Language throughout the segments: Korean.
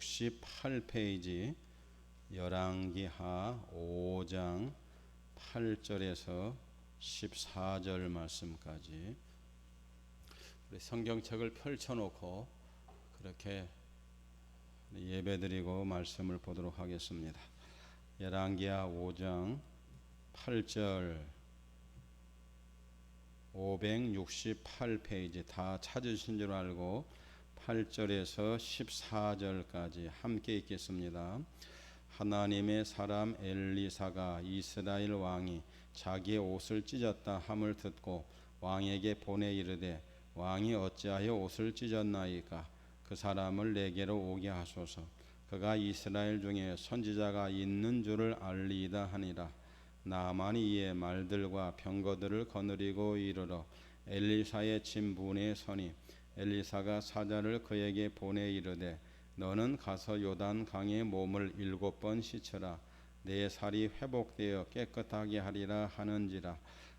568페이지 열왕기하 5장 8절에서 14절 말씀까지 우리 성경책을 펼쳐놓고 그렇게 예배드리고 말씀을 보도록 하겠습니다. 열왕기하 5장 8절 568페이지 다 찾으신 줄 알고 8절에서 14절까지 함께 읽겠습니다. 하나님의 사람 엘리사가 이스라엘 왕이 자기의 옷을 찢었다 함을 듣고 왕에게 보내 이르되 왕이 어찌하여 옷을 찢었나이까? 그 사람을 내게로 오게 하소서. 그가 이스라엘 중에 선지자가 있는 줄을 알리이다 하니라. 나만이 이에 말들과 병거들을 거느리고 이르러 엘리사의 진분에 서니 엘리사가 사자를 그에게 보내 이르되 너는 가서 요단 강에 몸을 7번 씻으라. 내 살이 회복되어 깨끗하게 하리라 하는지라.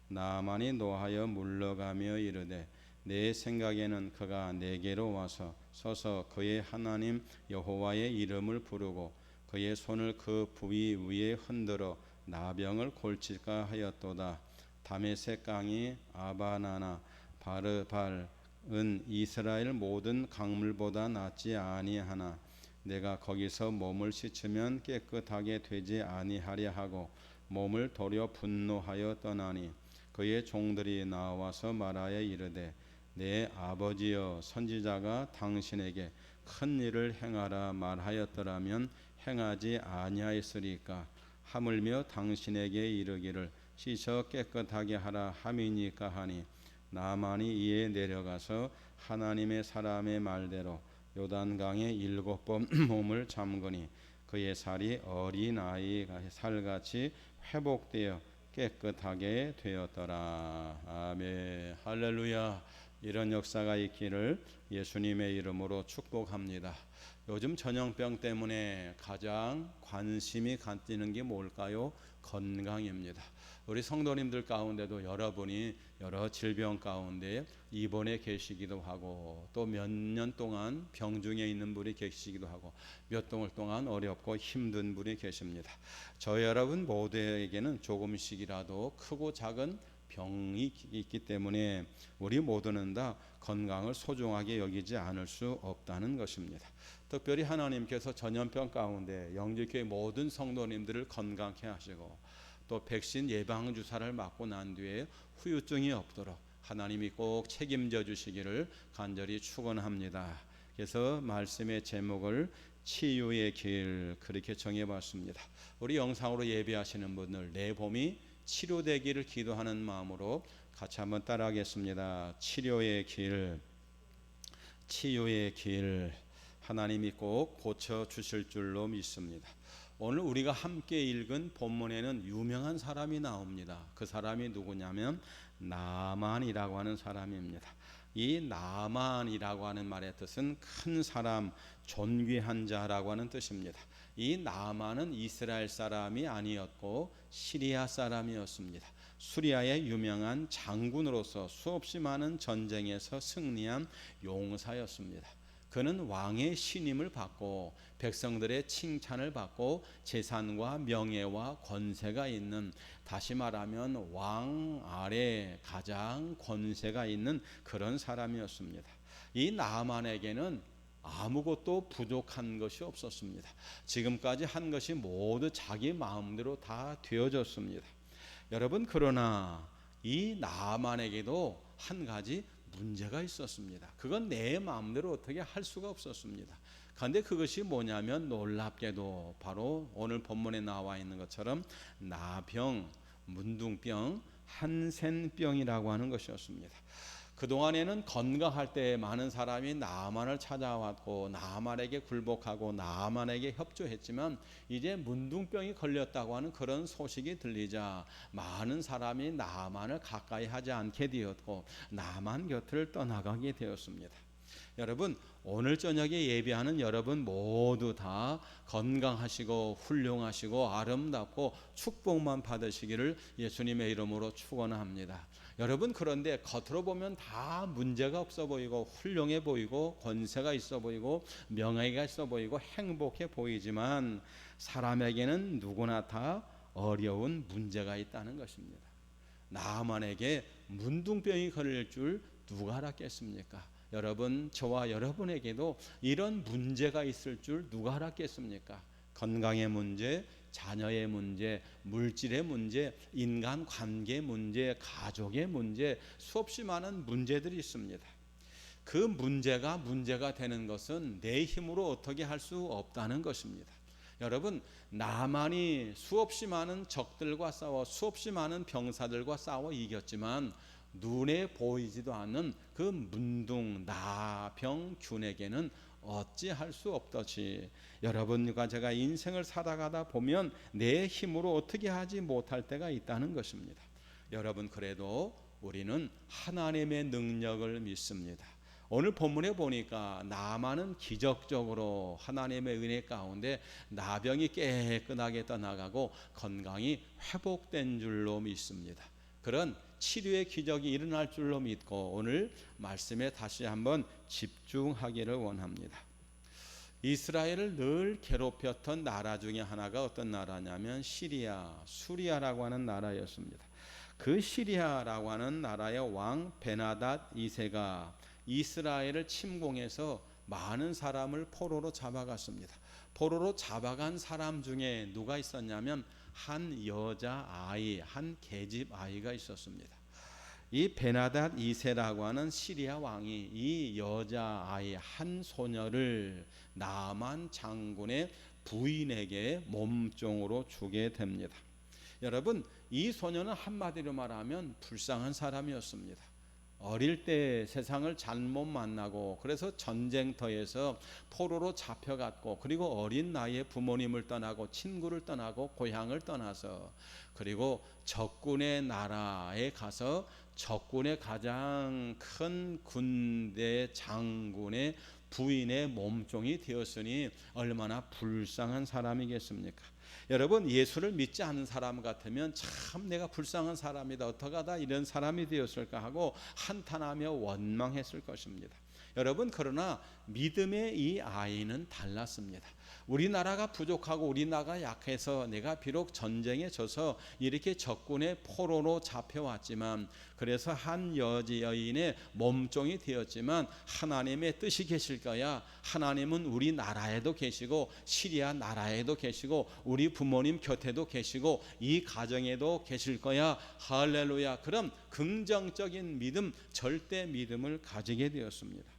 나만이 노하여 물러가며 이르되 내 생각에는 그가 내게로 와서 서서 그의 하나님 여호와의 이름을 부르고 그의 손을 그 부위 위에 흔들어 나병을 골칠까 하였도다. 다메섹 강이 아바나나 바르발은 이스라엘 모든 강물보다 낫지 아니하나 내가 거기서 몸을 씻으면 깨끗하게 되지 아니하려 하고 몸을 도려 분노하여 떠나니 그의 종들이 나와서 말하여 이르되 내 아버지여 선지자가 당신에게 큰 일을 행하라 말하였더라면 행하지 아니하였으리까? 하물며 당신에게 이르기를 씻어 깨끗하게 하라 함이니까 하니 나만이 이에 내려가서 하나님의 사람의 말대로 요단강에 7번 몸을 잠그니 그의 살이 어린아이 살같이 회복되어 깨끗하게 되었더라. 아멘. 할렐루야. 이런 역사가 있기를 예수님의 이름으로 축복합니다. 요즘 전염병 때문에 가장 관심이 갖지는 게 뭘까요? 건강입니다. 우리 성도님들 가운데도 여러분이 여러 질병 가운데 입원해 계시기도 하고 또 몇 년 동안 병중에 있는 분이 계시기도 하고 몇 달 동안 어렵고 힘든 분이 계십니다. 저 여러분 모두에게는 조금씩이라도 크고 작은 병이 있기 때문에 우리 모두는 다 건강을 소중하게 여기지 않을 수 없다는 것입니다. 특별히 하나님께서 전염병 가운데 영지교회 모든 성도님들을 건강케 하시고 또 백신 예방주사를 맞고 난 뒤에 후유증이 없도록 하나님이 꼭 책임져 주시기를 간절히 축원합니다. 그래서 말씀의 제목을 치유의 길 그렇게 정해봤습니다. 우리 영상으로 예배하시는 분들 내 몸이 치료되기를 기도하는 마음으로 같이 한번 따라하겠습니다. 치료의 길, 치유의 길, 하나님이 꼭 고쳐주실 줄로 믿습니다. 오늘 우리가 함께 읽은 본문에는 유명한 사람이 나옵니다. 그 사람이 누구냐면 나만이라고 하는 사람입니다. 이 나만이라고 하는 말의 뜻은 큰 사람, 존귀한 자라고 하는 뜻입니다. 이 나만은 이스라엘 사람이 아니었고 시리아 사람이었습니다. 수리아의 유명한 장군으로서 수없이 많은 전쟁에서 승리한 용사였습니다. 그는 왕의 신임을 받고 백성들의 칭찬을 받고 재산과 명예와 권세가 있는, 다시 말하면 왕 아래 가장 권세가 있는 그런 사람이었습니다. 이 나만에게는 아무것도 부족한 것이 없었습니다. 지금까지 한 것이 모두 자기 마음대로 다 되어졌습니다. 여러분, 그러나 이 나만에게도 한 가지 문제가 있었습니다. 그건 내 마음대로 어떻게 할 수가 없었습니다. 그런데 그것이 뭐냐면 놀랍게도 바로 오늘 본문에 나와 있는 것처럼 나병, 문둥병, 한센병이라고 하는 것이었습니다. 그동안에는 건강할 때 많은 사람이 나만을 찾아왔고 나만에게 굴복하고 나만에게 협조했지만 이제 문둥병이 걸렸다고 하는 그런 소식이 들리자 많은 사람이 나만을 가까이 하지 않게 되었고 나만 곁을 떠나가게 되었습니다. 여러분, 오늘 저녁에 예배하는 여러분 모두 다 건강하시고 훌륭하시고 아름답고 축복만 받으시기를 예수님의 이름으로 축원합니다. 여러분, 그런데 겉으로 보면 다 문제가 없어 보이고 훌륭해 보이고 권세가 있어 보이고 명예가 있어 보이고 행복해 보이지만 사람에게는 누구나 다 어려운 문제가 있다는 것입니다. 나만에게 문둥병이 걸릴 줄 누가 알았겠습니까? 여러분, 저와 여러분에게도 이런 문제가 있을 줄 누가 알았겠습니까? 건강의 문제, 자녀의 문제, 물질의 문제, 인간관계 문제, 가족의 문제, 수없이 많은 문제들이 있습니다. 그 문제가 되는 것은 내 힘으로 어떻게 할 수 없다는 것입니다. 여러분, 나만이 수없이 많은 적들과 싸워 수없이 많은 병사들과 싸워 이겼지만 눈에 보이지도 않는 그 문둥 나병균에게는 어찌할 수 없듯이 여러분과 제가 인생을 살아가다 보면 내 힘으로 어떻게 하지 못할 때가 있다는 것입니다. 여러분, 그래도 우리는 하나님의 능력을 믿습니다. 오늘 본문에 보니까 나만은 기적적으로 하나님의 은혜 가운데 나병이 깨끗하게 떠나가고 건강이 회복된 줄로 믿습니다. 그런 치료의 기적이 일어날 줄로 믿고 오늘 말씀에 다시 한번 집중하기를 원합니다. 이스라엘을 늘 괴롭혔던 나라 중에 하나가 어떤 나라냐면 수리아라고 하는 나라였습니다. 그 시리아라고 하는 나라의 왕 베나닷 2세가 이스라엘을 침공해서 많은 사람을 포로로 잡아갔습니다. 포로로 잡아간 사람 중에 누가 있었냐면 한 여자아이, 한 계집 아이가 있었습니다. 이 베나닷 2세라고 하는 시리아 왕이 이 여자아이 한 소녀를 나만 장군의 부인에게 몸종으로 주게 됩니다. 여러분, 이 소녀는 한마디로 말하면 불쌍한 사람이었습니다. 어릴 때 세상을 잘못 만나고 그래서 전쟁터에서 포로로 잡혀갔고 그리고 어린 나이에 부모님을 떠나고 친구를 떠나고 고향을 떠나서 그리고 적군의 나라에 가서 적군의 가장 큰 군대 장군의 부인의 몸종이 되었으니 얼마나 불쌍한 사람이겠습니까? 여러분, 예수를 믿지 않는 사람 같으면 참 내가 불쌍한 사람이다, 어떡하다 이런 사람이 되었을까 하고 한탄하며 원망했을 것입니다. 여러분, 그러나 믿음의 이 아이는 달랐습니다. 우리나라가 부족하고 우리나라가 약해서 내가 비록 전쟁에 져서 이렇게 적군의 포로로 잡혀왔지만 그래서 한 여인의 몸종이 되었지만 하나님의 뜻이 계실 거야. 하나님은 우리 나라에도 계시고 시리아 나라에도 계시고 우리 부모님 곁에도 계시고 이 가정에도 계실 거야. 할렐루야. 그럼 긍정적인 믿음, 절대 믿음을 가지게 되었습니다.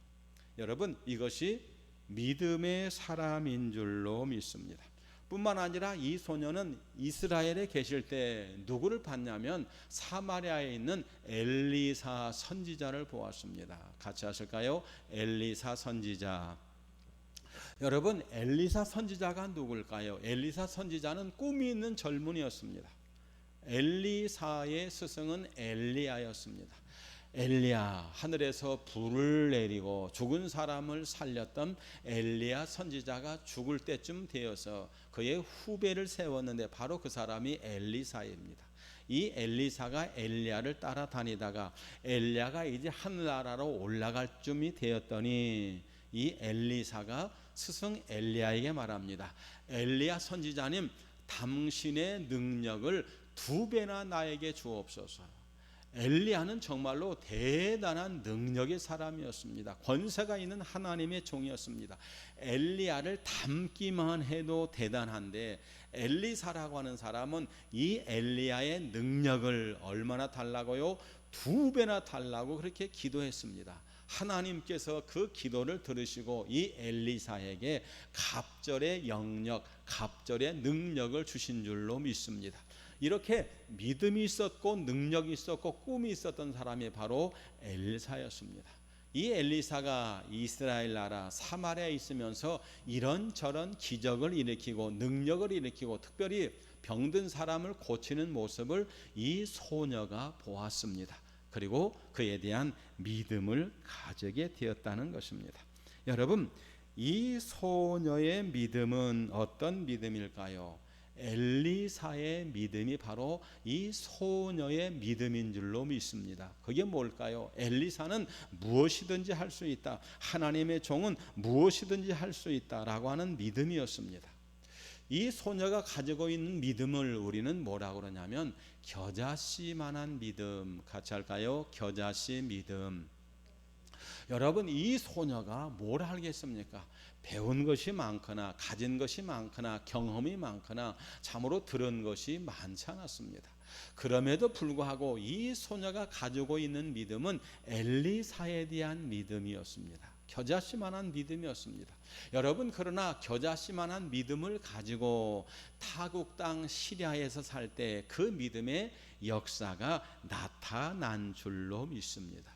여러분, 이것이 믿음의 사람인 줄로 믿습니다. 뿐만 아니라 이 소녀는 이스라엘에 계실 때 누구를 봤냐면 사마리아에 있는 엘리사 선지자를 보았습니다. 같이 하실까요? 엘리사 선지자. 여러분, 엘리사 선지자가 누굴까요? 엘리사 선지자는 꿈이 있는 젊은이였습니다. 엘리사의 스승은 엘리야였습니다. 엘리야, 하늘에서 불을 내리고 죽은 사람을 살렸던 엘리야 선지자가 죽을 때쯤 되어서 그의 후배를 세웠는데 바로 그 사람이 엘리사입니다. 이 엘리사가 엘리야를 따라다니다가 엘리야가 이제 하늘나라로 올라갈 쯤이 되었더니 이 엘리사가 스승 엘리야에게 말합니다. 엘리야 선지자님, 당신의 능력을 2배나 나에게 주옵소서. 엘리야는 정말로 대단한 능력의 사람이었습니다. 권세가 있는 하나님의 종이었습니다. 엘리야를 닮기만 해도 대단한데 엘리사라고 하는 사람은 이 엘리야의 능력을 얼마나 달라고요? 2배나 달라고 그렇게 기도했습니다. 하나님께서 그 기도를 들으시고 이 엘리사에게 갑절의 영역, 갑절의 능력을 주신 줄로 믿습니다. 이렇게 믿음이 있었고 능력이 있었고 꿈이 있었던 사람이 바로 엘리사였습니다. 이 엘리사가 이스라엘 나라 사마리아에 있으면서 이런저런 기적을 일으키고 능력을 일으키고 특별히 병든 사람을 고치는 모습을 이 소녀가 보았습니다. 그리고 그에 대한 믿음을 가지게 되었다는 것입니다. 여러분, 이 소녀의 믿음은 어떤 믿음일까요? 엘리사의 믿음이 바로 이 소녀의 믿음인 줄로 믿습니다. 그게 뭘까요? 엘리사는 무엇이든지 할 수 있다, 하나님의 종은 무엇이든지 할 수 있다라고 하는 믿음이었습니다. 이 소녀가 가지고 있는 믿음을 우리는 뭐라고 그러냐면 겨자씨만한 믿음. 같이 할까요? 겨자씨 믿음. 여러분, 이 소녀가 뭘 알겠습니까? 배운 것이 많거나 가진 것이 많거나 경험이 많거나 참으로 들은 것이 많지 않았습니다. 그럼에도 불구하고 이 소녀가 가지고 있는 믿음은 엘리사에 대한 믿음이었습니다. 겨자씨만한 믿음이었습니다. 여러분, 그러나 겨자씨만한 믿음을 가지고 타국 땅 시리아에서 살 때 그 믿음의 역사가 나타난 줄로 믿습니다.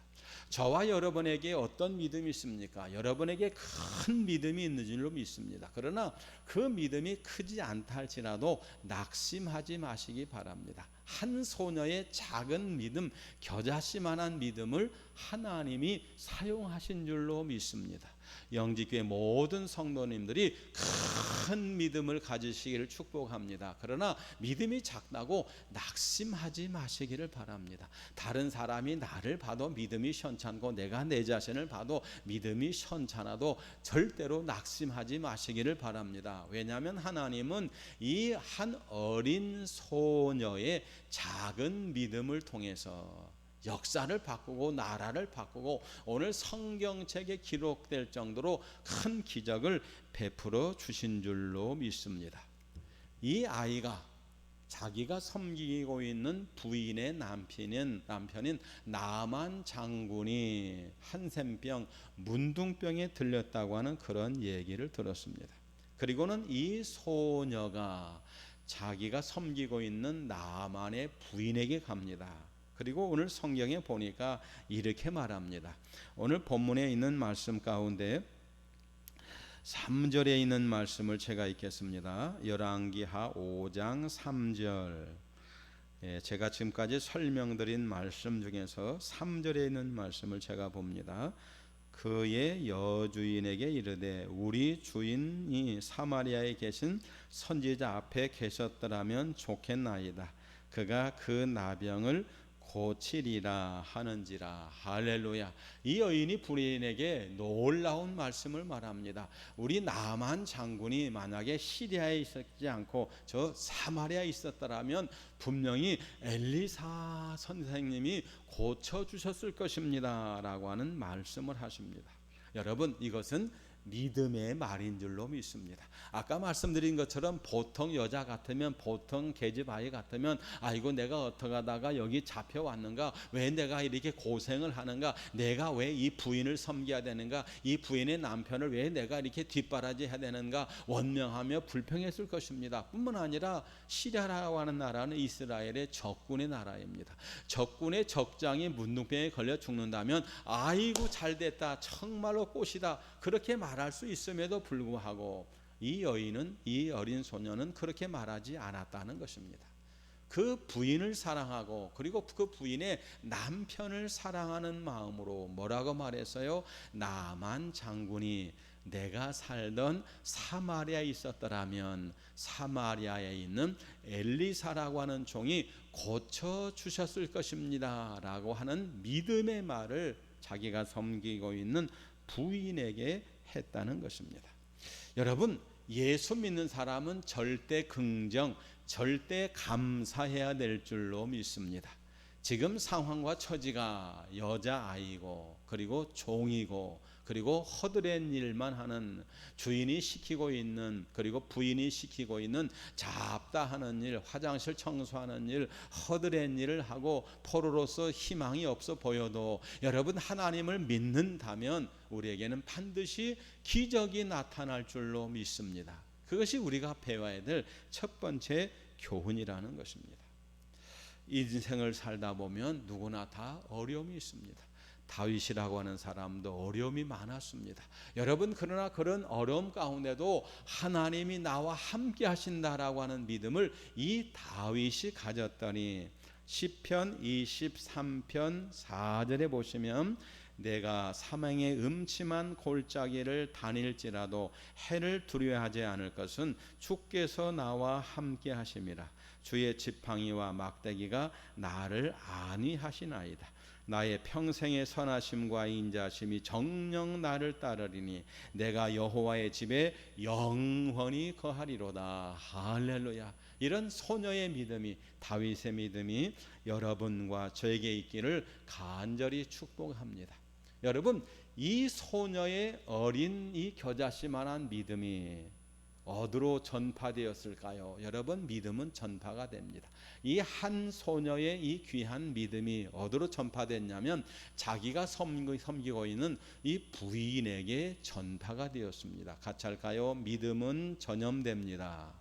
저와 여러분에게 어떤 믿음이 있습니까? 여러분에게 큰 믿음이 있는 줄로 믿습니다. 그러나 그 믿음이 크지 않다 할지라도 낙심하지 마시기 바랍니다. 한 소녀의 작은 믿음, 겨자씨만한 믿음을 하나님이 사용하신 줄로 믿습니다. 영지교회 모든 성도님들이 큰 믿음을 가지시기를 축복합니다. 그러나 믿음이 작다고 낙심하지 마시기를 바랍니다. 다른 사람이 나를 봐도 믿음이 현찮고 내가 내 자신을 봐도 믿음이 현찮아도 절대로 낙심하지 마시기를 바랍니다. 왜냐하면 하나님은 이 한 어린 소녀의 작은 믿음을 통해서 역사를 바꾸고 나라를 바꾸고 오늘 성경책에 기록될 정도로 큰 기적을 베풀어 주신 줄로 믿습니다. 이 아이가 자기가 섬기고 있는 부인의 남편인 나만 장군이 한센병 문둥병에 들렸다고 하는 그런 얘기를 들었습니다. 그리고는 이 소녀가 자기가 섬기고 있는 나만의 부인에게 갑니다. 그리고 오늘 성경에 보니까 이렇게 말합니다. 오늘 본문에 있는 말씀 가운데 3절에 있는 말씀을 제가 읽겠습니다. 열왕기하 5장 3절. 제가 지금까지 설명드린 말씀 중에서 3절에 있는 말씀을 제가 봅니다. 그의 여주인에게 이르되 우리 주인이 사마리아에 계신 선지자 앞에 계셨더라면 좋겠나이다. 그가 그 나병을 고치리라 하는지라. 할렐루야. 이 여인이 부인에게 놀라운 말씀을 말합니다. 우리 나만 장군이 만약에 시리아에 있었지 않고 저 사마리아에 있었더라면 분명히 엘리사 선생님이 고쳐주셨을 것입니다 라고 하는 말씀을 하십니다. 여러분, 이것은 믿음의 말인 줄로 믿습니다. 아까 말씀드린 것처럼 보통 여자 같으면, 보통 계집 아이 같으면 아이고 내가 어떻게 하다가 여기 잡혀왔는가, 왜 내가 이렇게 고생을 하는가, 내가 왜 이 부인을 섬겨야 되는가, 이 부인의 남편을 왜 내가 이렇게 뒷바라지해야 되는가 원명하며 불평했을 것입니다. 뿐만 아니라 시리아라고 하는 나라는 이스라엘의 적군의 나라입니다. 적군의 적장이 문둥병에 걸려 죽는다면 아이고 잘됐다, 정말로 꽃이다, 그렇게 말할 수 있음에도 불구하고 이 여인은, 이 어린 소녀는 그렇게 말하지 않았다는 것입니다. 그 부인을 사랑하고 그리고 그 부인의 남편을 사랑하는 마음으로 뭐라고 말했어요? 나만 장군이 내가 살던 사마리아에 있었더라면 사마리아에 있는 엘리사라고 하는 종이 고쳐주셨을 것입니다 라고 하는 믿음의 말을 자기가 섬기고 있는 부인에게 했다는 것입니다. 여러분, 예수 믿는 사람은 절대 긍정, 절대 감사해야 될 줄로 믿습니다. 지금 상황과 처지가 여자아이고 그리고 종이고 그리고 허드렛 일만 하는, 주인이 시키고 있는 그리고 부인이 시키고 있는 잡다하는 일, 화장실 청소하는 일, 허드렛 일을 하고 포로로서 희망이 없어 보여도 여러분 하나님을 믿는다면 우리에게는 반드시 기적이 나타날 줄로 믿습니다. 그것이 우리가 배워야 될 첫 번째 교훈이라는 것입니다. 인생을 살다 보면 누구나 다 어려움이 있습니다. 다윗이라고 하는 사람도 어려움이 많았습니다. 여러분, 그러나 그런 어려움 가운데도 하나님이 나와 함께 하신다라고 하는 믿음을 이 다윗이 가졌더니 시편 23편 4절에 보시면 내가 사망의 음침한 골짜기를 다닐지라도 해를 두려워하지 않을 것은 주께서 나와 함께 하심이라. 주의 지팡이와 막대기가 나를 안위하시나이다. 나의 평생의 선하심과 인자심이 정녕 나를 따르리니 내가 여호와의 집에 영원히 거하리로다. 할렐루야. 이런 소녀의 믿음이, 다윗의 믿음이 여러분과 저에게 있기를 간절히 축복합니다. 여러분, 이 소녀의 어린 이 겨자씨만한 믿음이 어디로 전파되었을까요? 여러분, 믿음은 전파가 됩니다. 이 한 소녀의 이 귀한 믿음이 어디로 전파됐냐면 자기가 섬기고 있는 이 부인에게 전파가 되었습니다. 같이 할까요? 믿음은 전염됩니다.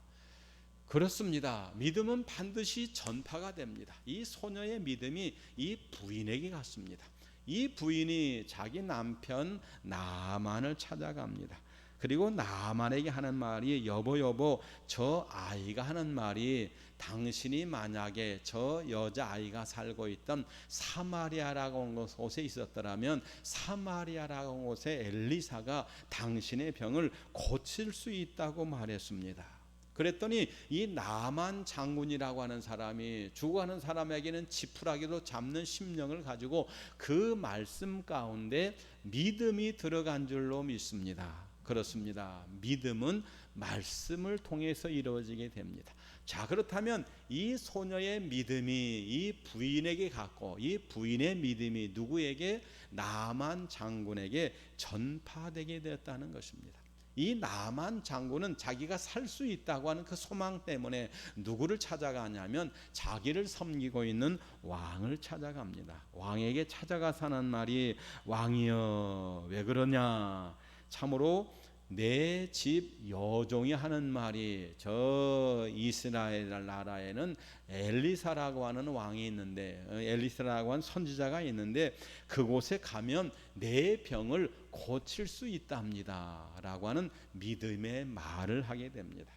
그렇습니다. 믿음은 반드시 전파가 됩니다. 이 소녀의 믿음이 이 부인에게 갔습니다. 이 부인이 자기 남편 나만을 찾아갑니다. 그리고 나만에게 하는 말이 여보 저 아이가 하는 말이 당신이 만약에 저 여자아이가 살고 있던 사마리아라고 곳에 있었더라면 사마리아라고 곳에 엘리사가 당신의 병을 고칠 수 있다고 말했습니다. 그랬더니 이 나만 장군이라고 하는 사람이 죽어가는 사람에게는 지푸라기로 잡는 심령을 가지고 그 말씀 가운데 믿음이 들어간 줄로 믿습니다. 그렇습니다. 믿음은 말씀을 통해서 이루어지게 됩니다. 자, 그렇다면 이 소녀의 믿음이 이 부인에게 갔고 이 부인의 믿음이 누구에게? 나만 장군에게 전파되게 되었다는 것입니다. 이 나만 장군은 자기가 살 수 있다고 하는 그 소망 때문에 누구를 찾아가냐면 자기를 섬기고 있는 왕을 찾아갑니다. 왕에게 찾아가서 하는 말이 왕이여 왜 그러냐, 참으로 내 집 여종이 하는 말이 저 이스라엘 나라에는 엘리사라고 하는 왕이 있는데 엘리사라고 하는 선지자가 있는데 그곳에 가면 내 병을 고칠 수 있답니다 라고 하는 믿음의 말을 하게 됩니다.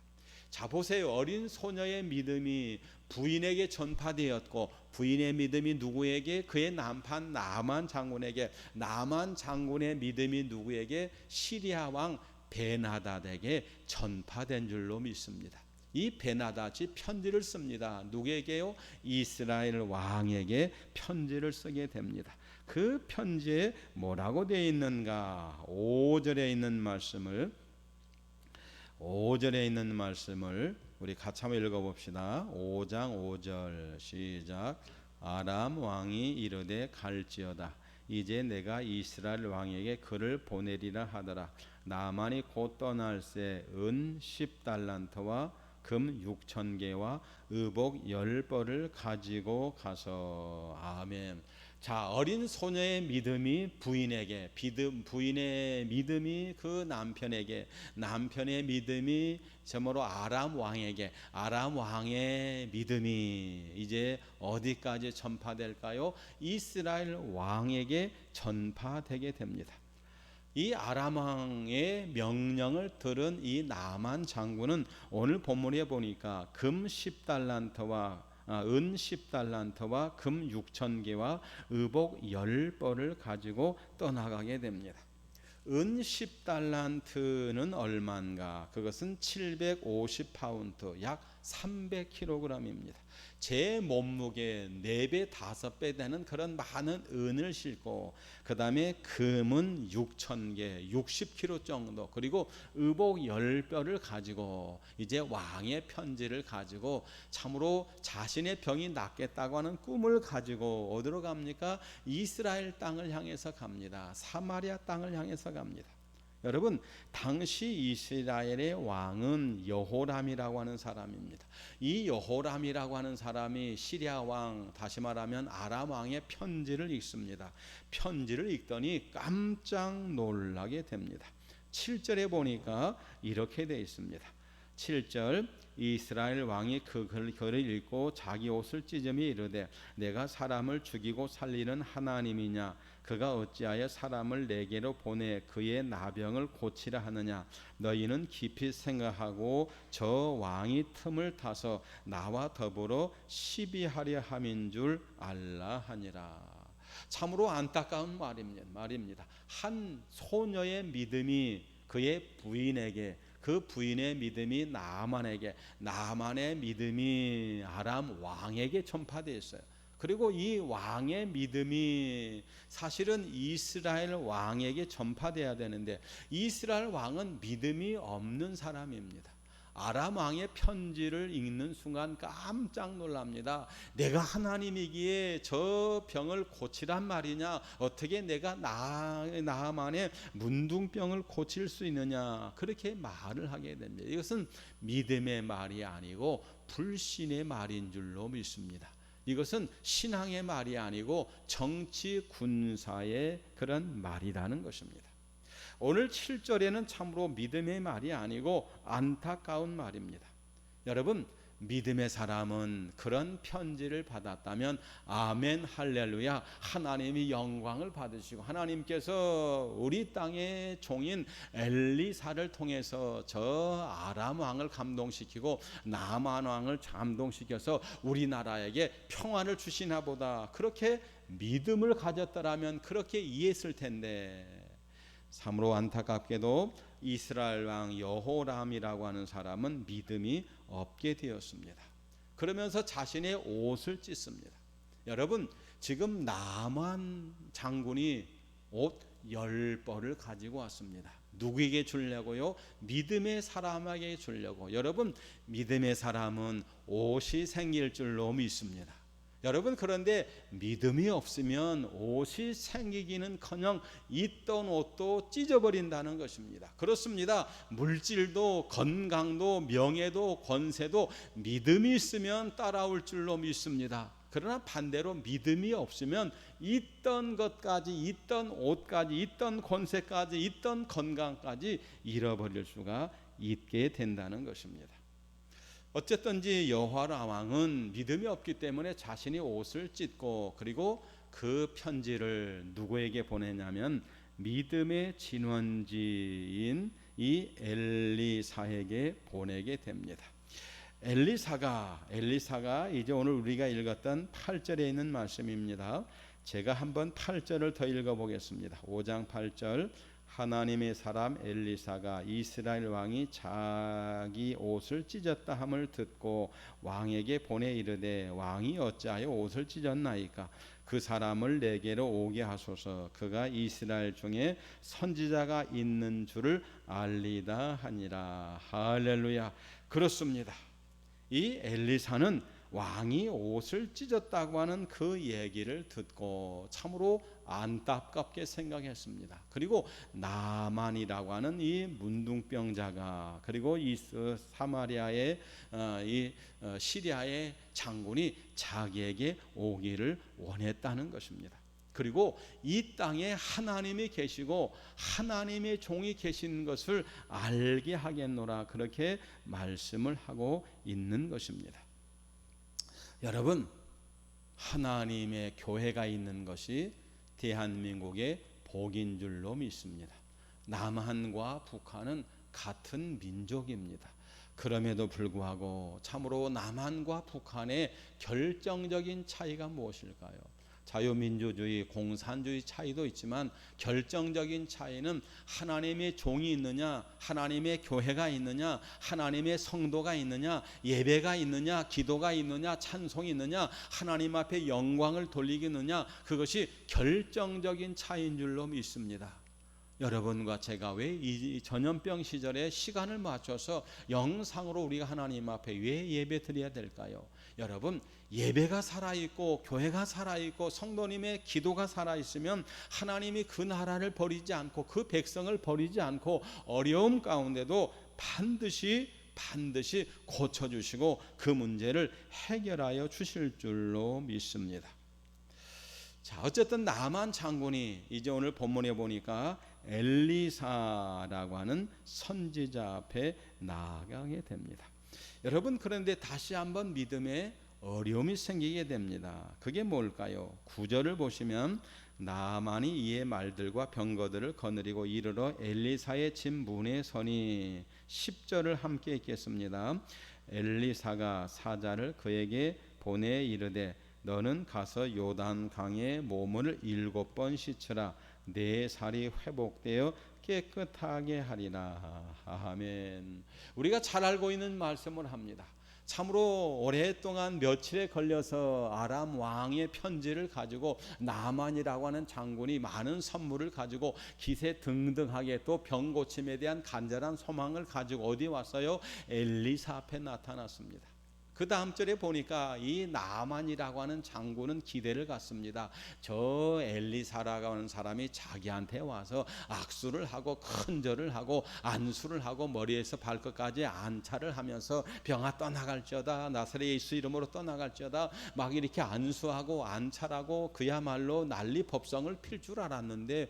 자, 보세요. 어린 소녀의 믿음이 부인에게 전파되었고 부인의 믿음이 누구에게? 그의 남편 나만 장군에게, 나만 장군의 믿음이 누구에게? 시리아 왕 베나닷에게 전파된 줄로 믿습니다. 이 베나닷이 편지를 씁니다. 누구에게요? 이스라엘 왕에게 편지를 쓰게 됩니다. 그 편지에 뭐라고 되어 있는가? 5절에 있는 말씀을 우리 같이 한번 읽어봅시다. 5장 5절 시작. 아람 왕이 이르되 갈지어다. 이제 내가 이스라엘 왕에게 그를 보내리라 하더라. 나만이 곧 떠날새 은 10달란트와 금 6,000개와 의복 10벌을 가지고 가서. 아멘. 자, 어린 소녀의 믿음이 부인에게, 부인의 믿음이 그 남편에게, 남편의 믿음이 저모로 아람 왕에게, 아람 왕의 믿음이 이제 어디까지 전파될까요? 이스라엘 왕에게 전파되게 됩니다. 이 아람 왕의 명령을 들은 이 나만 장군은 오늘 본문에 보니까 금 10달란트와 은 10달란트와 금 6,000개와 의복 10벌을 가지고 떠나가게 됩니다. 은 10달란트는 얼마인가? 그것은 750파운드, 약 300kg입니다. 제 몸무게 4배, 5배 되는 그런 많은 은을 싣고, 그 다음에 금은 6,000개, 60kg 정도, 그리고 의복 10벌을 가지고 이제 왕의 편지를 가지고 참으로 자신의 병이 낫겠다고 하는 꿈을 가지고 어디로 갑니까? 이스라엘 땅을 향해서 갑니다. 사마리아 땅을 향해서 갑니다. 여러분, 당시 이스라엘의 왕은 여호람이라고 하는 사람입니다. 이 여호람이라고 하는 사람이 시리아 왕, 다시 말하면 아람 왕의 편지를 읽습니다. 편지를 읽더니 깜짝 놀라게 됩니다. 7절에 보니까 이렇게 되어 있습니다. 7절 이스라엘 왕이 그 글을 읽고 자기 옷을 찢으며 이르되 내가 사람을 죽이고 살리는 하나님이냐 그가 어찌하여 사람을 내게로 보내 그의 나병을 고치라 하느냐 너희는 깊이 생각하고 저 왕이 틈을 타서 나와 더불어 시비하려 함인 줄 알라 하니라. 참으로 안타까운 말입니다. 한 소녀의 믿음이 그의 부인에게, 그 부인의 믿음이 나아만에게, 나아만의 믿음이 아람 왕에게 전파되었어요. 그리고 이 왕의 믿음이 사실은 이스라엘 왕에게 전파돼야 되는데 이스라엘 왕은 믿음이 없는 사람입니다. 아람 왕의 편지를 읽는 순간 깜짝 놀랍니다. 내가 하나님이기에 저 병을 고치란 말이냐? 어떻게 내가 나아만의 문둥병을 고칠 수 있느냐? 그렇게 말을 하게 됩니다. 이것은 믿음의 말이 아니고 불신의 말인 줄로 믿습니다. 이것은 신앙의 말이 아니고 정치 군사의 그런 말이라는 것입니다. 오늘 7절에는 참으로 믿음의 말이 아니고 안타까운 말입니다. 여러분, 믿음의 사람은 그런 편지를 받았다면 아멘 할렐루야, 하나님이 영광을 받으시고 하나님께서 우리 땅의 종인 엘리사를 통해서 저 아람 왕을 감동시키고 나만 왕을 감동시켜서 우리나라에게 평화를 주시나 보다, 그렇게 믿음을 가졌더라면 그렇게 이해했을 텐데 참으로 안타깝게도 이스라엘 왕 여호람이라고 하는 사람은 믿음이 없게 되었습니다. 그러면서 자신의 옷을 찢습니다. 여러분, 지금 나만 장군이 옷 10벌을 가지고 왔습니다. 누구에게 주려고요? 믿음의 사람에게 주려고. 여러분, 믿음의 사람은 옷이 생길 줄로 믿습니다. 여러분, 그런데 믿음이 없으면 옷이 생기기는커녕 있던 옷도 찢어버린다는 것입니다. 그렇습니다. 물질도 건강도 명예도 권세도 믿음이 있으면 따라올 줄로 믿습니다. 그러나 반대로 믿음이 없으면 있던 것까지, 있던 옷까지, 있던 권세까지, 있던 건강까지 잃어버릴 수가 있게 된다는 것입니다. 어쨌든지 여호람 왕은 믿음이 없기 때문에 자신이 옷을 찢고 그리고 그 편지를 누구에게 보내냐면 믿음의 진원지인 이 엘리사에게 보내게 됩니다. 엘리사가 이제 오늘 우리가 읽었던 8절에 있는 말씀입니다. 제가 한번 8절을 더 읽어보겠습니다. 5장 8절 하나님의 사람 엘리사가 이스라엘 왕이 자기 옷을 찢었다 함을 듣고 왕에게 보내 이르되 왕이 어찌하여 옷을 찢었나이까 그 사람을 내게로 오게 하소서 그가 이스라엘 중에 선지자가 있는 줄을 알리다 하니라. 할렐루야. 그렇습니다. 이 엘리사는 왕이 옷을 찢었다고 하는 그 얘기를 듣고 참으로 안타깝게 생각했습니다. 그리고 나만이라고 하는 이 문둥병자가 그리고 이 사마리아의 이 시리아의 장군이 자기에게 오기를 원했다는 것입니다. 그리고 이 땅에 하나님이 계시고 하나님의 종이 계신 것을 알게 하겠노라, 그렇게 말씀을 하고 있는 것입니다. 여러분, 하나님의 교회가 있는 것이 대한민국의 복인 줄로 믿습니다. 남한과 북한은 같은 민족입니다. 그럼에도 불구하고 참으로 남한과 북한의 결정적인 차이가 무엇일까요? 자유민주주의, 공산주의 차이도 있지만 결정적인 차이는 하나님의 종이 있느냐, 하나님의 교회가 있느냐, 하나님의 성도가 있느냐, 예배가 있느냐, 기도가 있느냐, 찬송이 있느냐, 하나님 앞에 영광을 돌리겠느냐, 그것이 결정적인 차이인 줄로 믿습니다. 여러분과 제가 왜 이 전염병 시절에 시간을 맞춰서 영상으로 우리가 하나님 앞에 왜 예배 드려야 될까요? 여러분, 예배가 살아있고 교회가 살아있고 성도님의 기도가 살아있으면 하나님이 그 나라를 버리지 않고 그 백성을 버리지 않고 어려움 가운데도 반드시 고쳐주시고 그 문제를 해결하여 주실 줄로 믿습니다. 자, 어쨌든 나만 장군이 이제 오늘 본문에 보니까 엘리사라고 하는 선지자 앞에 나아가게 됩니다. 여러분, 그런데 다시 한번 믿음에 어려움이 생기게 됩니다. 그게 뭘까요? 9절을 보시면 나만이 이의 말들과 병거들을 거느리고 이르러 엘리사의 집 문에 서니 10절을 함께 읽겠습니다. 엘리사가 사자를 그에게 보내 이르되 너는 가서 요단 강에 몸을 7번 씻으라 내 살이 회복되어 깨끗하게 하리라. 아멘. 우리가 잘 알고 있는 말씀을 합니다. 참으로 오랫동안 며칠에 걸려서 아람 왕의 편지를 가지고 나만이라고 하는 장군이 많은 선물을 가지고 기세등등하게 또 병 고침에 대한 간절한 소망을 가지고 어디 왔어요? 엘리사 앞에 나타났습니다. 그 다음 절에 보니까 이 나만이라고 하는 장군은 기대를 갖습니다. 저 엘리사라고 하는 사람이 자기한테 와서 악수를 하고 큰절을 하고 안수를 하고 머리에서 발끝까지 안차를 하면서 병아 떠나갈지어다 나사렛 예수 이름으로 떠나갈지어다 막 이렇게 안수하고 안차라고 그야말로 난리 법성을 필 줄 알았는데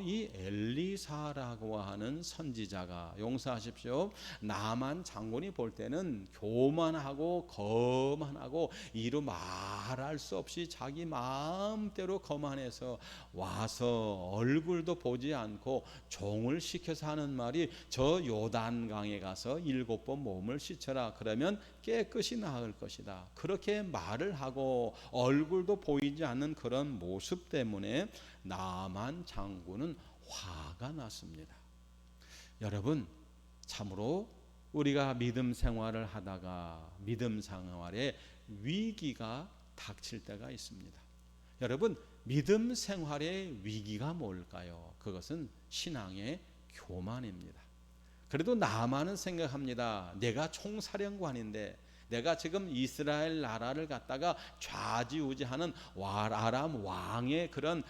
이 엘리사라고 하는 선지자가, 용서하십시오, 나만 장군이 볼 때는 교만하고 거만하고 이루 말할 수 없이 자기 마음대로 거만해서 와서 얼굴도 보지 않고 종을 시켜서 하는 말이 저 요단강에 가서 7번 몸을 씻어라 그러면 깨끗이 나을 것이다. 그렇게 말을 하고 얼굴도 보이지 않는 그런 모습 때문에 나만 장군은 화가 났습니다. 여러분, 참으로 우리가 믿음 생활을 하다가 믿음 생활에 위기가 닥칠 때가 있습니다. 여러분, 믿음 생활의 위기가 뭘까요? 그것은 신앙의 교만입니다. 그래도 나만은 생각합니다. 내가 총사령관인데 내가 지금 이스라엘 나라를 갖다가 좌지우지하는 아람 왕의 그런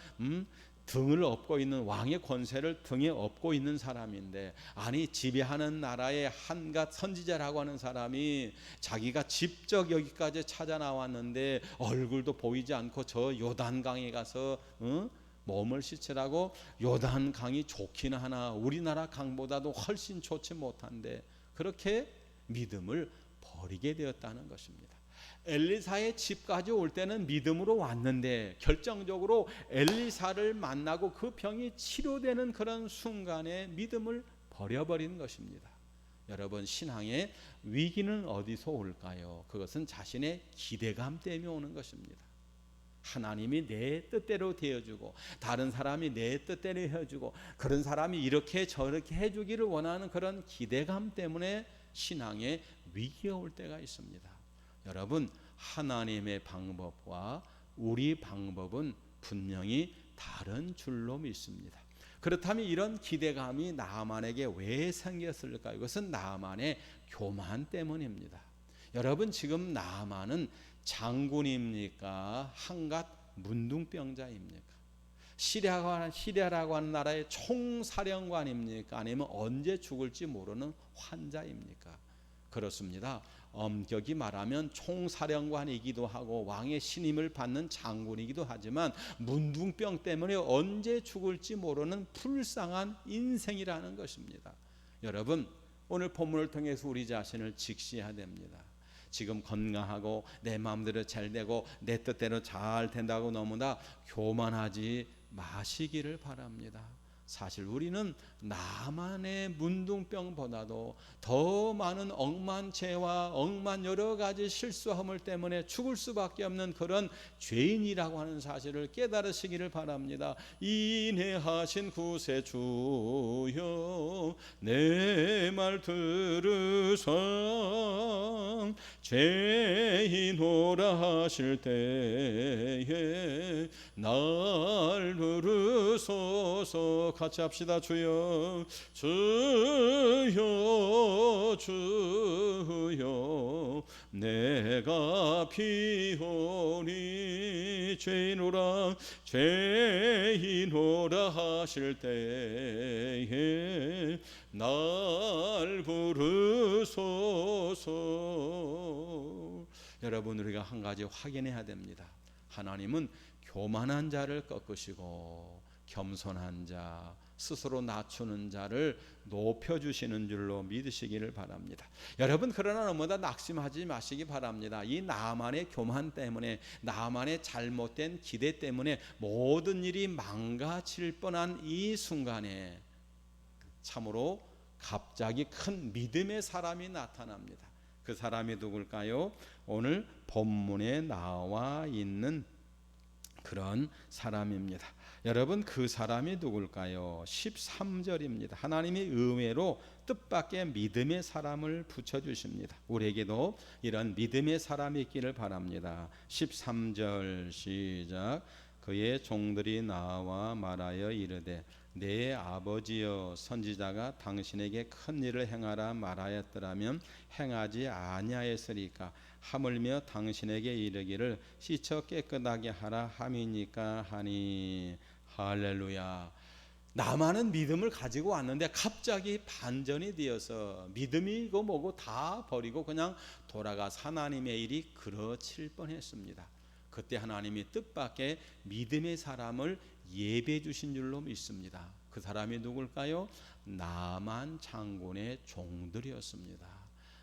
등을 업고 있는 왕의 권세를 등에 업고 있는 사람인데, 아니 지배하는 나라의 한갓 선지자라고 하는 사람이 자기가 직접 여기까지 찾아 나왔는데 얼굴도 보이지 않고 저 요단강에 가서 몸을 씻으라고. 요단강이 좋긴 하나 우리나라 강보다도 훨씬 좋지 못한데 그렇게 믿음을 버리게 되었다는 것입니다. 엘리사의 집까지 올 때는 믿음으로 왔는데 결정적으로 엘리사를 만나고 그 병이 치료되는 그런 순간에 믿음을 버려버린 것입니다. 여러분, 신앙의 위기는 어디서 올까요? 그것은 자신의 기대감 때문에 오는 것입니다. 하나님이 내 뜻대로 되어주고 다른 사람이 내 뜻대로 해주고 그런 사람이 이렇게 저렇게 해주기를 원하는 그런 기대감 때문에 신앙의 위기가 올 때가 있습니다. 여러분, 하나님의 방법과 우리 방법은 분명히 다른 줄로 믿습니다. 그렇다면 이런 기대감이 나만에게 왜 생겼을까요? 이것은 나만의 교만 때문입니다. 여러분, 지금 나만은 장군입니까? 한갓 문둥병자입니까? 시리아라고 하는 나라의 총사령관입니까? 아니면 언제 죽을지 모르는 환자입니까? 그렇습니다. 엄격히 말하면 총사령관이기도 하고 왕의 신임을 받는 장군이기도 하지만 문둥병 때문에 언제 죽을지 모르는 불쌍한 인생이라는 것입니다. 여러분, 오늘 본문을 통해서 우리 자신을 직시해야 됩니다. 지금 건강하고 내 마음대로 잘 되고 내 뜻대로 잘 된다고 너무나 교만하지 마시기를 바랍니다. 사실 우리는 나만의 문둥병보다도 더 많은 억만 죄와 억만 여러 가지 실수함을 때문에 죽을 수밖에 없는 그런 죄인이라고 하는 사실을 깨달으시기를 바랍니다. 인내하신 구세주여 내 말 들으사 죄인오라 하실 때에 날 부르소서. 같이 합시다. 주여 주여 주여 내가 피오니 죄인오라 죄인오라 하실 때에 날 부르소서. 여러분, 우리가 한 가지 확인해야 됩니다. 하나님은 교만한 자를 꺾으시고 겸손한 자, 스스로 낮추는 자를 높여주시는 줄로 믿으시기를 바랍니다. 여러분, 그러나 너무나 낙심하지 마시기 바랍니다. 이 나만의 교만 때문에, 나만의 잘못된 기대 때문에 모든 일이 망가질 뻔한 이 순간에 참으로 갑자기 큰 믿음의 사람이 나타납니다. 그 사람이 누굴까요? 오늘 본문에 나와 있는 그런 사람입니다. 여러분, 그 사람이 누굴까요? 13절입니다. 하나님이 의외로 뜻밖의 믿음의 사람을 붙여주십니다. 우리에게도 이런 믿음의 사람이 있기를 바랍니다. 13절 시작. 그의 종들이 나와 말하여 이르되 내 아버지여, 선지자가 당신에게 큰 일을 행하라 말하였더라면 행하지 아니하였으리까? 하물며 당신에게 이르기를 씻어 깨끗하게 하라 함이니까 하니. 할렐루야. 나만은 믿음을 가지고 왔는데 갑자기 반전이 되어서 믿음이고 뭐고 다 버리고 그냥 돌아가서 하나님의 일이 그르칠 뻔했습니다. 그때 하나님이 뜻밖의 믿음의 사람을 예배해 주신 줄로 믿습니다. 그 사람이 누굴까요? 나만 장군의 종들이었습니다.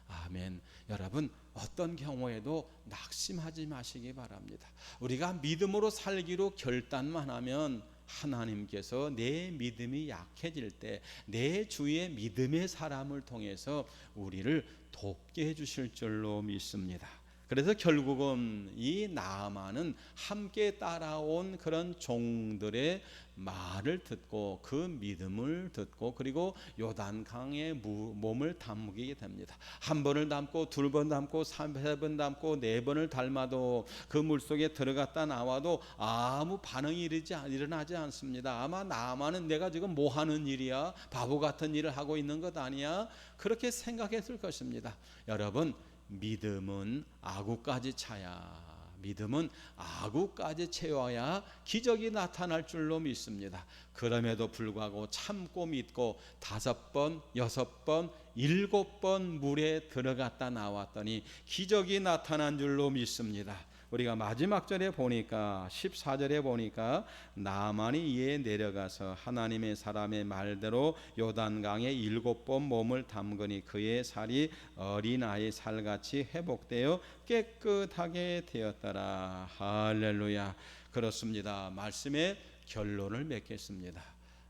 아멘. 여러분, 어떤 경우에도 낙심하지 마시기 바랍니다. 우리가 믿음으로 살기로 결단만 하면 하나님께서 내 믿음이 약해질 때 내 주위의 믿음의 사람을 통해서 우리를 돕게 해주실 줄로 믿습니다. 그래서 결국은 이 나아만은 함께 따라온 그런 종들의 말을 듣고 그 믿음을 듣고 그리고 요단강에 몸을 담그게 됩니다. 한 번을 담고 두 번 담고 세 번 담고 네 번을 담아도 그 물속에 들어갔다 나와도 아무 반응이 일어나지 않습니다. 아마 나아만은 내가 지금 뭐 하는 일이야? 바보 같은 일을 하고 있는 것 아니야? 그렇게 생각했을 것입니다. 여러분, 믿음은 아구까지 차야, 믿음은 아구까지 채워야 기적이 나타날 줄로 믿습니다. 그럼에도 불구하고 참고 믿고 5번, 6번, 7번 물에 들어갔다 나왔더니 기적이 나타난 줄로 믿습니다. 우리가 마지막 절에 보니까 14절에 보니까 나만이 이에 내려가서 하나님의 사람의 말대로 요단강에 7번 몸을 담그니 그의 살이 어린아이 살같이 회복되어 깨끗하게 되었더라. 할렐루야. 그렇습니다. 말씀의 결론을 맺겠습니다.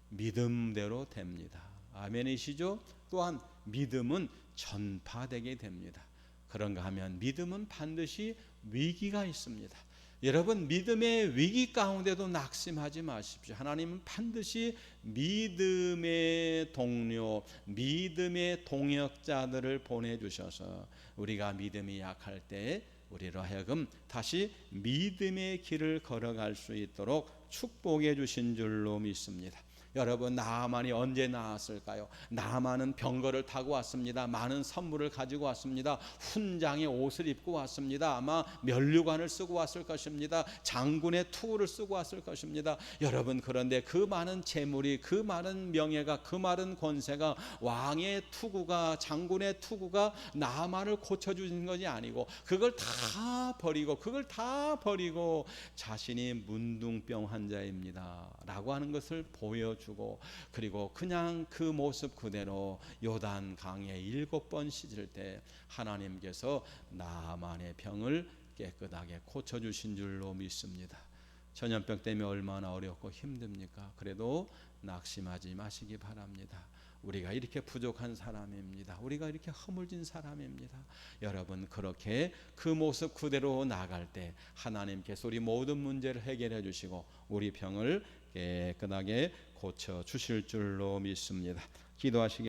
믿음대로 됩니다. 아멘이시죠? 또한 믿음은 전파되게 됩니다. 그런가 하면 믿음은 반드시 위기가 있습니다. 여러분, 믿음의 위기 가운데도 낙심하지 마십시오. 하나님은 반드시 믿음의 동료, 믿음의 동역자들을 보내주셔서 우리가 믿음이 약할 때 우리로 하여금 다시 믿음의 길을 걸어갈 수 있도록 축복해 주신 줄로 믿습니다. 여러분, 나아만이 언제 나왔을까요? 나아만은 병거를 타고 왔습니다. 많은 선물을 가지고 왔습니다. 훈장의 옷을 입고 왔습니다. 아마 면류관을 쓰고 왔을 것입니다. 장군의 투구를 쓰고 왔을 것입니다. 여러분, 그런데 그 많은 재물이, 그 많은 명예가, 그 많은 권세가, 왕의 투구가, 장군의 투구가 나아만을 고쳐주는 것이 아니고 그걸 다 버리고 자신이 문둥병 환자입니다 라고 하는 것을 보여주고, 그리고 그냥 그 모습 그대로 요단 강에 7번 씻을 때 하나님께서 나만의 병을 깨끗하게 고쳐주신 줄로 믿습니다. 전염병 때문에 얼마나 어렵고 힘듭니까? 그래도 낙심하지 마시기 바랍니다. 우리가 이렇게 부족한 사람입니다. 우리가 이렇게 허물진 사람입니다. 여러분, 그렇게 그 모습 그대로 나갈 때 하나님께서 우리 모든 문제를 해결해 주시고 우리 병을 깨끗하게 고쳐 주실 줄로 믿습니다. 기도하시기